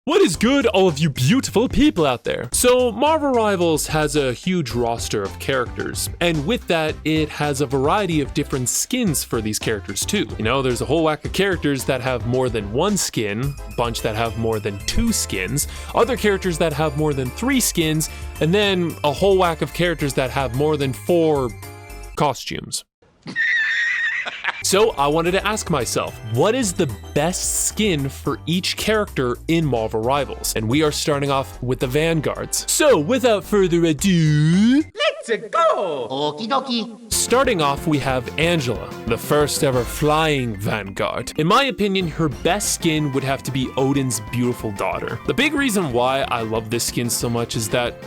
What is good, all of you beautiful people out there? So Marvel Rivals has a huge roster of characters, and with that, it has a variety of different skins for these characters too. You know, there's a whole whack of characters that have more than one skin, a bunch that have more than 2 skins, other characters that have more than 3 skins, and then a whole whack of characters that have more than 4 costumes. So I wanted to ask myself, what is the best skin for each character in Marvel Rivals? And we are starting off with the Vanguards. So without further ado, let's go! Okie dokie. Starting off, we have Angela, the first ever flying Vanguard. In my opinion, her best skin would have to be Odin's beautiful daughter. The big reason why I love this skin so much is that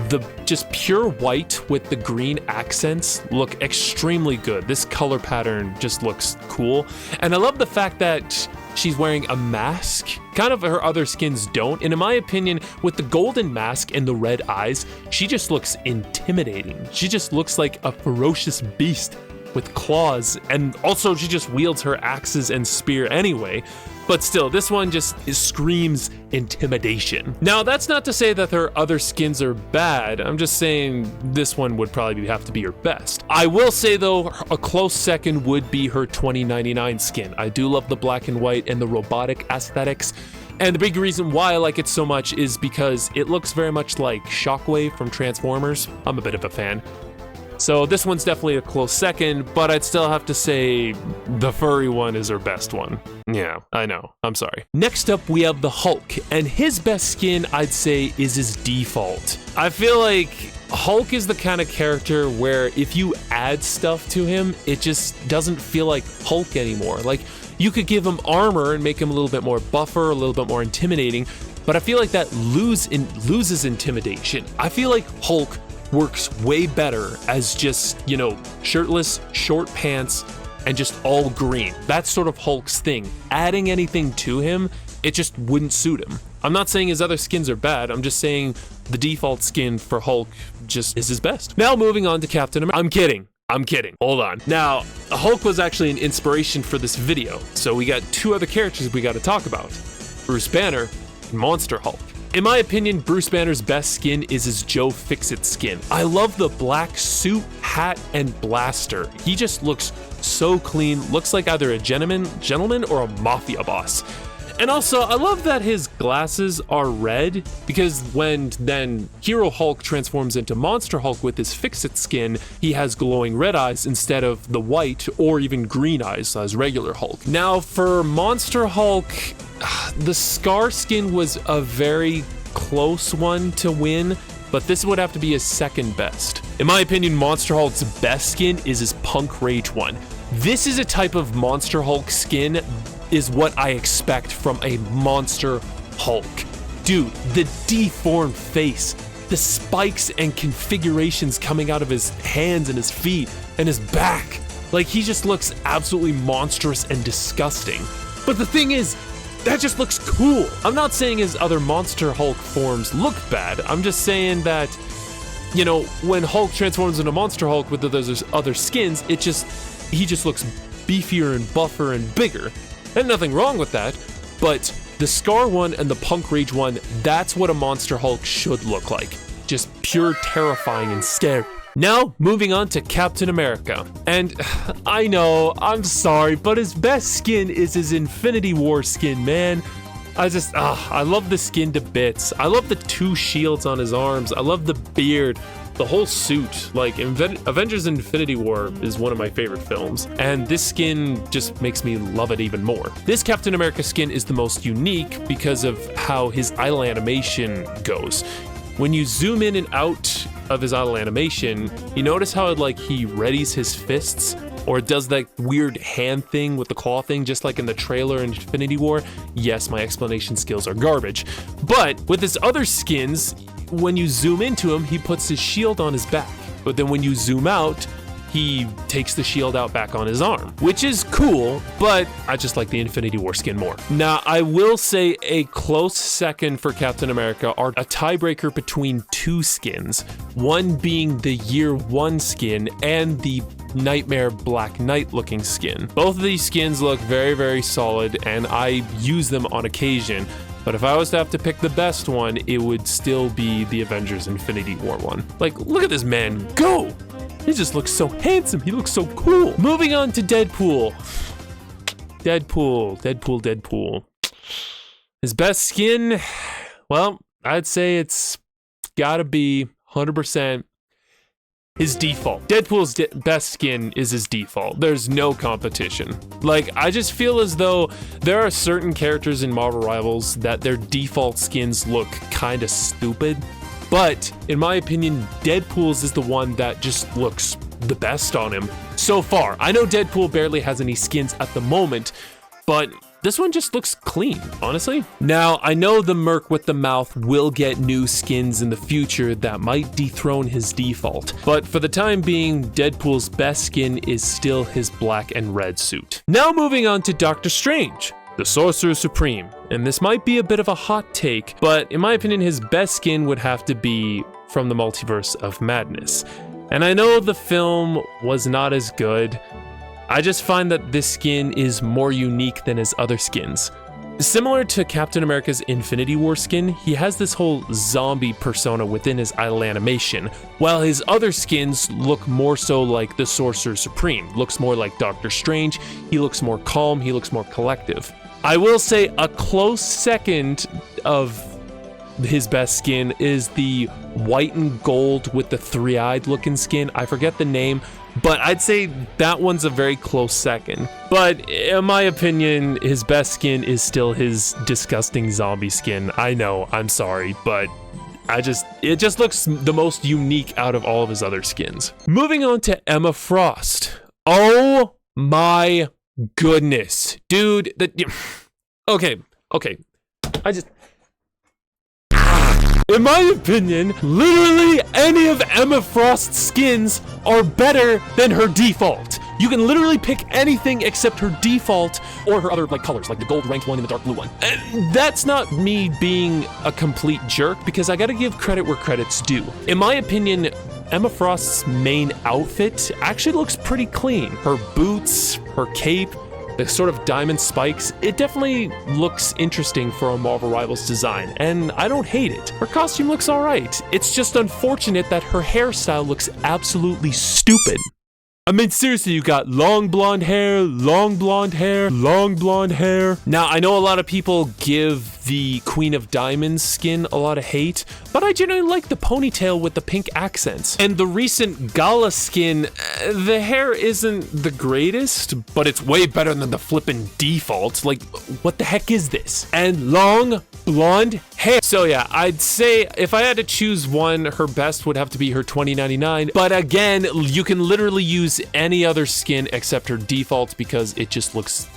the just pure white with the green accents look extremely good. This color pattern just looks cool. And I love the fact that she's wearing a mask. Kind of her other skins don't. And in my opinion, with the golden mask and the red eyes, she just looks intimidating. She just looks like a ferocious beast with claws. And also she just wields her axes and spear anyway. But still, this one just screams intimidation. Now, that's not to say that her other skins are bad. I'm just saying this one would probably have to be her best. I will say though, a close second would be her 2099 skin. I do love the black and white and the robotic aesthetics. And the big reason why I like it so much is because it looks very much like Shockwave from Transformers. I'm a bit of a fan. So this one's definitely a close second, but I'd still have to say the furry one is her best one. Yeah, I know. I'm sorry. Next up, we have the Hulk, and his best skin, I'd say, is his default. I feel like Hulk is the kind of character where if you add stuff to him, it just doesn't feel like Hulk anymore. Like, you could give him armor and make him a little bit more buffer, a little bit more intimidating, but I feel like that loses intimidation. I feel like Hulk works way better as just, you know, shirtless, short pants, and just all green. That's sort of Hulk's thing. Adding anything to him, it just wouldn't suit him. I'm not saying his other skins are bad, I'm just saying the default skin for Hulk just is his best. Now moving on to Captain America. I'm kidding. Hold on. Now, Hulk was actually an inspiration for this video, so we got 2 other characters we got to talk about. Bruce Banner and Monster Hulk. In my opinion, Bruce Banner's best skin is his Joe Fixit skin. I love the black suit, hat, and blaster. He just looks so clean, looks like either a gentleman or a mafia boss. And also, I love that his glasses are red, because when then Hero Hulk transforms into Monster Hulk with his Fixit skin, he has glowing red eyes instead of the white or even green eyes as regular Hulk. Now for Monster Hulk, the Scar skin was a very close one to win, but this would have to be his second best. In my opinion, Monster Hulk's best skin is his Punk Rage one. This is a type of Monster Hulk skin is what I expect from a Monster Hulk. Dude, the deformed face, the spikes and configurations coming out of his hands and his feet and his back. Like, he just looks absolutely monstrous and disgusting. But the thing is, that just looks cool. I'm not saying his other Monster Hulk forms look bad. I'm just saying that, you know, when Hulk transforms into Monster Hulk with those other skins, he just looks beefier and buffer and bigger. And nothing wrong with that, but the Scar one and the Punk Rage one, that's what a Monster Hulk should look like. Just pure terrifying and scary. Now, moving on to Captain America. And I know, I'm sorry, but his best skin is his Infinity War skin, man. I love the skin to bits. I love the 2 shields on his arms. I love the beard, the whole suit. Like, Avengers Infinity War is one of my favorite films, and this skin just makes me love it even more. This Captain America skin is the most unique because of how his idle animation goes. When you zoom in and out of his idle animation, you notice how he readies his fists, or does that weird hand thing with the claw thing, just like in the trailer in Infinity War. Yes, my explanation skills are garbage. But with his other skins, when you zoom into him, he puts his shield on his back. But then when you zoom out, he takes the shield out back on his arm, which is cool, but I just like the Infinity War skin more. Now, I will say a close second for Captain America are a tiebreaker between 2 skins, one being the Year 1 skin and the Nightmare Black Knight looking skin. Both of these skins look very, very solid, and I use them on occasion. But if I was to have to pick the best one, it would still be the Avengers Infinity War one. Like, look at this man go! He just looks so handsome. He looks so cool. Moving on to Deadpool. Deadpool. His best skin, well, I'd say it's gotta be 100% his default. Deadpool's best skin is his default. There's no competition. Like, I just feel as though there are certain characters in Marvel Rivals that their default skins look kind of stupid. But in my opinion, Deadpool's is the one that just looks the best on him so far. I know Deadpool barely has any skins at the moment, but this one just looks clean, honestly. Now, I know the Merc with the mouth will get new skins in the future that might dethrone his default, but for the time being, Deadpool's best skin is still his black and red suit. Now moving on to Doctor Strange, the Sorcerer Supreme. And this might be a bit of a hot take, but in my opinion, his best skin would have to be from the Multiverse of Madness. And I know the film was not as good. I just find that this skin is more unique than his other skins. Similar to Captain America's Infinity War skin, he has this whole zombie persona within his idle animation, while his other skins look more so like the Sorcerer Supreme, looks more like Doctor Strange, he looks more calm, he looks more collective. I will say a close second of his best skin is the white and gold with the three-eyed looking skin. I forget the name, but I'd say that one's a very close second. But in my opinion, his best skin is still his disgusting zombie skin. I know, I'm sorry, but it just looks the most unique out of all of his other skins. Moving on to Emma Frost. Oh my goodness, dude. Okay. In my opinion, literally any of Emma Frost's skins are better than her default. You can literally pick anything except her default or her other colors, like the gold ranked one and the dark blue one. And that's not me being a complete jerk, because I gotta give credit where credit's due. In my opinion, Emma Frost's main outfit actually looks pretty clean. Her boots, her cape, the sort of diamond spikes, it definitely looks interesting for a Marvel Rivals design, and I don't hate it. Her costume looks alright. It's just unfortunate that her hairstyle looks absolutely stupid. I mean, seriously, you got long blonde hair, long blonde hair, long blonde hair. Now, I know a lot of people give the Queen of Diamonds skin a lot of hate, but I generally like the ponytail with the pink accents. And the recent Gala skin, the hair isn't the greatest, but it's way better than the flippin' default. Like, what the heck is this? And long blonde hair. So yeah, I'd say if I had to choose one, her best would have to be her 2099. But again, you can literally use any other skin except her default because it just looks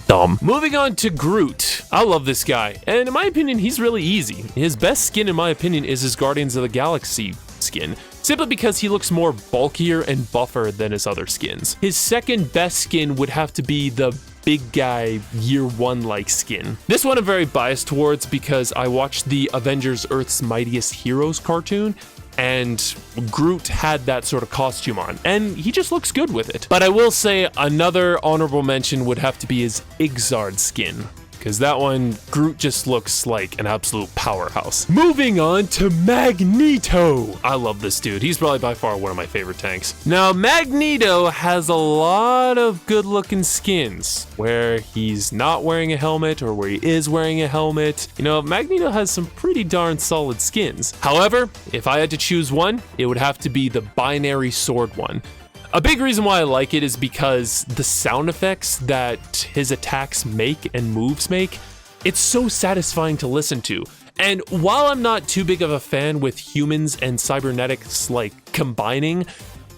dumb. Moving on to Groot. I love this guy, and in my opinion, he's really easy. His best skin, in my opinion, is his Guardians of the Galaxy skin, simply because he looks more bulkier and buffer than his other skins. His second best skin would have to be the big guy year one like skin. This one I'm very biased towards because I watched the Avengers Earth's Mightiest Heroes cartoon, and Groot had that sort of costume on, and he just looks good with it. But I will say another honorable mention would have to be his Igzard skin, because that one, Groot just looks like an absolute powerhouse. Moving on to Magneto. I love this dude. He's probably by far one of my favorite tanks. Now, Magneto has a lot of good looking skins where he's not wearing a helmet or where he is wearing a helmet. You know, Magneto has some pretty darn solid skins. However, if I had to choose one, it would have to be the binary sword one. A big reason why I like it is because the sound effects that his attacks make and moves make, it's so satisfying to listen to. And while I'm not too big of a fan with humans and cybernetics combining,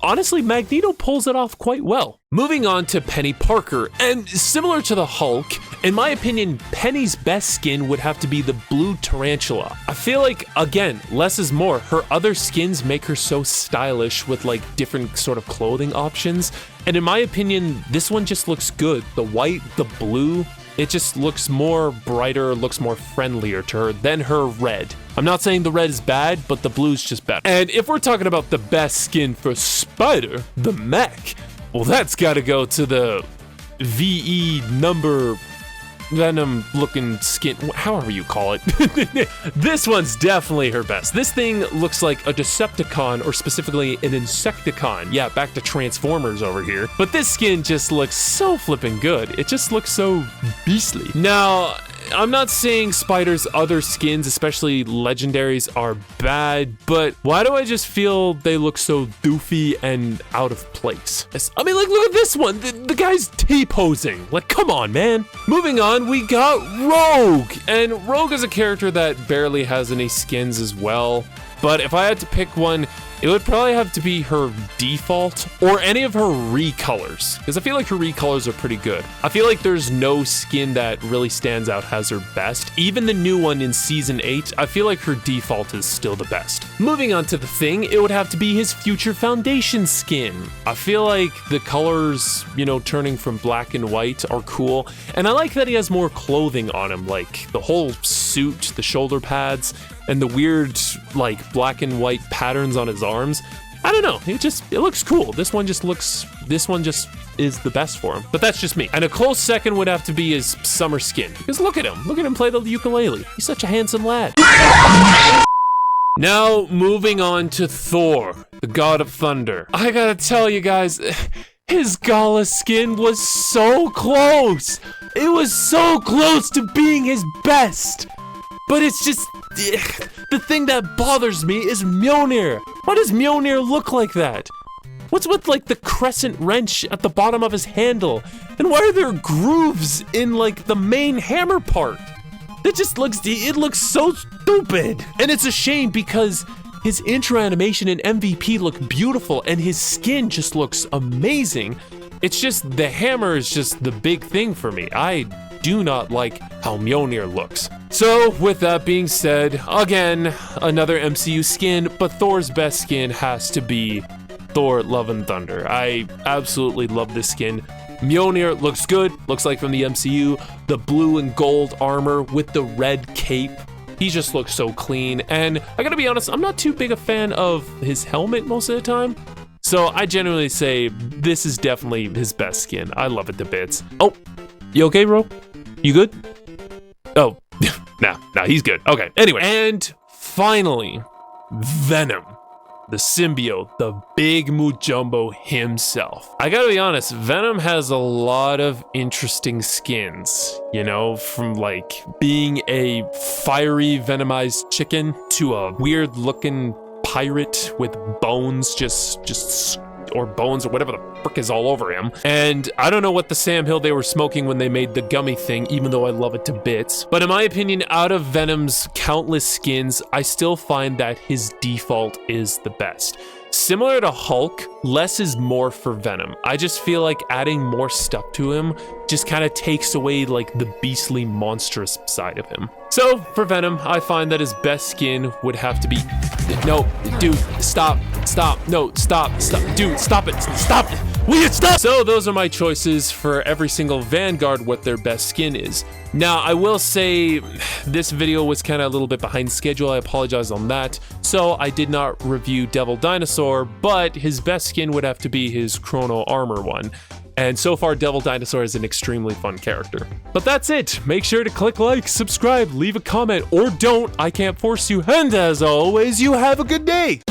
honestly, Magneto pulls it off quite well. Moving on to Penny Parker, and similar to the Hulk, in my opinion, Penny's best skin would have to be the blue tarantula. I feel like, again, less is more. Her other skins make her so stylish with different sort of clothing options, and in my opinion, this one just looks good. The white, the blue, it just looks more brighter, looks more friendlier to her than her red. I'm not saying the red is bad, but the blue's just better. And if we're talking about the best skin for Spider, the mech, well, that's gotta go to the VE number Venom looking skin, however you call it. This one's definitely her best. This thing looks like a Decepticon, or specifically an Insecticon. Yeah, back to Transformers over here. But this skin just looks so flippin' good. It just looks so beastly. Now, I'm not saying Spider's other skins, especially legendaries, are bad, but why do I just feel they look so doofy and out of place? I mean, like, look at this one. The guy's T-posing. Like, come on, man. Moving on, we got Rogue. And Rogue is a character that barely has any skins as well. But if I had to pick one, it would probably have to be her default or any of her recolors, because I feel like her recolors are pretty good. I feel like there's no skin that really stands out as her best. Even the new one in Season 8, I feel like her default is still the best. Moving on to the Thing, it would have to be his Future Foundation skin. I feel like the colors, you know, turning from black and white are cool, and I like that he has more clothing on him, like the whole suit, the shoulder pads, and the weird, like, black and white patterns on his arms. I don't know, it looks cool. This one just is the best for him, but that's just me. And a close second would have to be his summer skin, because look at him play the ukulele. He's such a handsome lad. Now, moving on to Thor, the God of Thunder. I gotta tell you guys, his Gala skin was so close. It was so close to being his best. But it's just, the thing that bothers me is Mjolnir. Why does Mjolnir look like that? What's with, like, the crescent wrench at the bottom of his handle? And why are there grooves in, like, the main hammer part? It looks so stupid. And it's a shame because his intro animation and MVP look beautiful and his skin just looks amazing. It's just, the hammer is just the big thing for me. I do not like how Mjolnir looks. So, with that being said, again, another MCU skin, but Thor's best skin has to be Thor Love and Thunder. I absolutely love this skin. Mjolnir looks good, looks like from the MCU. The blue and gold armor with the red cape. He just looks so clean, and I gotta be honest, I'm not too big a fan of his helmet most of the time. So I generally say this is definitely his best skin. I love it to bits. Oh, you okay, bro? You good? Oh, nah, he's good. Okay, anyway. And finally, Venom, the symbiote, the big Mujumbo himself. I gotta be honest, Venom has a lot of interesting skins, you know, from like being a fiery venomized chicken to a weird looking pirate with bones or bones or whatever the frick is all over him. And I don't know what the Sam Hill they were smoking when they made the gummy thing, even though I love it to bits. But in my opinion, out of Venom's countless skins, I still find that his default is the best. Similar to Hulk, less is more for Venom. I just feel like adding more stuff to him just kind of takes away like the beastly monstrous side of him. So for Venom, I find that his best skin would have to be, no, dude, stop, no, stop, dude, stop it, will you stop? So those are my choices for every single Vanguard, what their best skin is. Now, I will say this video was kind of a little bit behind schedule. I apologize on that. So I did not review Devil Dinosaur, but his best skin would have to be his Chrono Armor one. And so far, Devil Dinosaur is an extremely fun character. But that's it. Make sure to click like, subscribe, leave a comment, or don't. I can't force you. And as always, you have a good day.